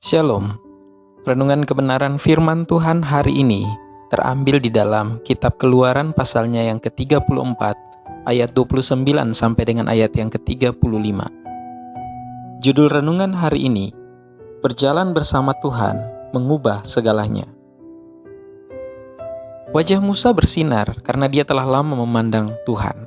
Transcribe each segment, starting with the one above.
Shalom. Renungan kebenaran firman Tuhan hari ini terambil di dalam kitab Keluaran pasalnya yang ke-34 ayat 29 sampai dengan ayat yang ke-35. Judul renungan hari ini, Berjalan bersama Tuhan mengubah segalanya. Wajah Musa bersinar karena dia telah lama memandang Tuhan.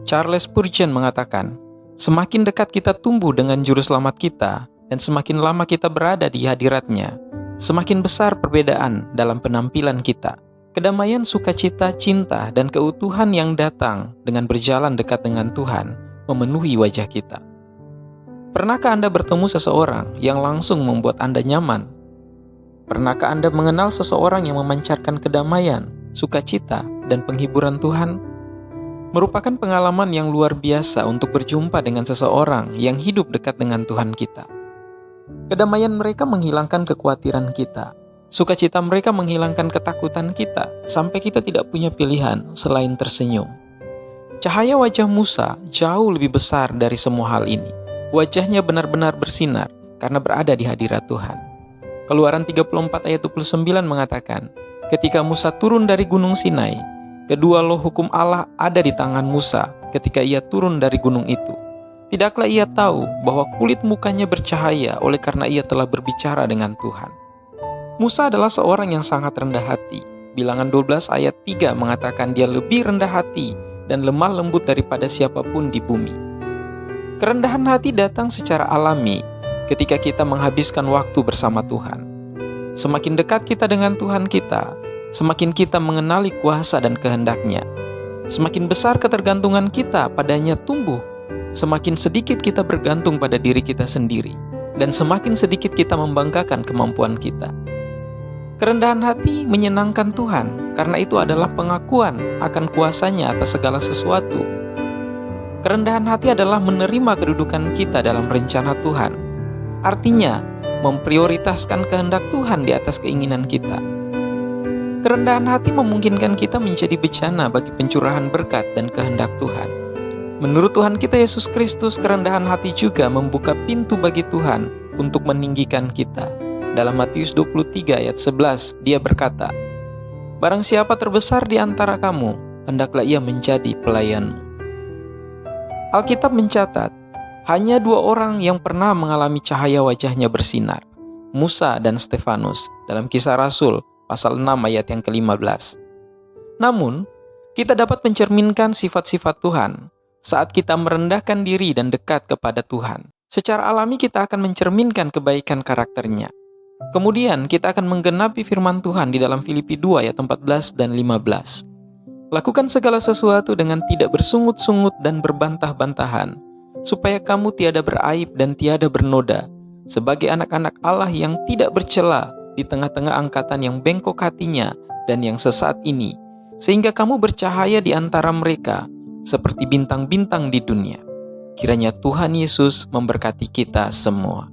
Charles Spurgeon mengatakan, semakin dekat kita tumbuh dengan juru selamat kita, dan semakin lama kita berada di hadiratnya, semakin besar perbedaan dalam penampilan kita. Kedamaian, sukacita, cinta, dan keutuhan yang datang dengan berjalan dekat dengan Tuhan memenuhi wajah kita. Pernahkah Anda bertemu seseorang yang langsung membuat Anda nyaman? Pernahkah Anda mengenal seseorang yang memancarkan kedamaian, sukacita, dan penghiburan Tuhan? Merupakan pengalaman yang luar biasa untuk berjumpa dengan seseorang yang hidup dekat dengan Tuhan kita. Kedamaian mereka menghilangkan kekhawatiran kita. Sukacita mereka menghilangkan ketakutan kita, sampai kita tidak punya pilihan selain tersenyum. Cahaya wajah Musa jauh lebih besar dari semua hal ini. Wajahnya benar-benar bersinar karena berada di hadirat Tuhan. Keluaran 34 ayat 29 mengatakan, ketika Musa turun dari gunung Sinai, kedua loh hukum Allah ada di tangan Musa ketika ia turun dari gunung itu. Tidaklah ia tahu bahwa kulit mukanya bercahaya oleh karena ia telah berbicara dengan Tuhan. Musa adalah seorang yang sangat rendah hati. Bilangan 12 ayat 3 mengatakan dia lebih rendah hati dan lemah lembut daripada siapapun di bumi. Kerendahan hati datang secara alami ketika kita menghabiskan waktu bersama Tuhan. Semakin dekat kita dengan Tuhan kita, semakin kita mengenali kuasa dan kehendak-Nya. Semakin besar ketergantungan kita padanya tumbuh, semakin sedikit kita bergantung pada diri kita sendiri, dan semakin sedikit kita membanggakan kemampuan kita. Kerendahan hati menyenangkan Tuhan, karena itu adalah pengakuan akan kuasa-Nya atas segala sesuatu. Kerendahan hati adalah menerima kedudukan kita dalam rencana Tuhan. Artinya, memprioritaskan kehendak Tuhan di atas keinginan kita. Kerendahan hati memungkinkan kita menjadi bejana bagi pencurahan berkat dan kehendak Tuhan. Menurut Tuhan kita Yesus Kristus, kerendahan hati juga membuka pintu bagi Tuhan untuk meninggikan kita. Dalam Matius 23 ayat 11, dia berkata, barang siapa terbesar di antara kamu, hendaklah ia menjadi pelayanmu. Alkitab mencatat, hanya 2 orang yang pernah mengalami cahaya wajahnya bersinar, Musa dan Stefanus, dalam Kisah Rasul, pasal 6 ayat yang ke-15. Namun, kita dapat mencerminkan sifat-sifat Tuhan saat kita merendahkan diri dan dekat kepada Tuhan. Secara alami kita akan mencerminkan kebaikan karakternya. Kemudian kita akan menggenapi firman Tuhan di dalam Filipi 2 ayat 14 dan 15. Lakukan segala sesuatu dengan tidak bersungut-sungut dan berbantah-bantahan, supaya kamu tiada beraib dan tiada bernoda, sebagai anak-anak Allah yang tidak bercela di tengah-tengah angkatan yang bengkok hatinya dan yang sesat ini, sehingga kamu bercahaya di antara mereka, seperti bintang-bintang di dunia. Kiranya Tuhan Yesus memberkati kita semua.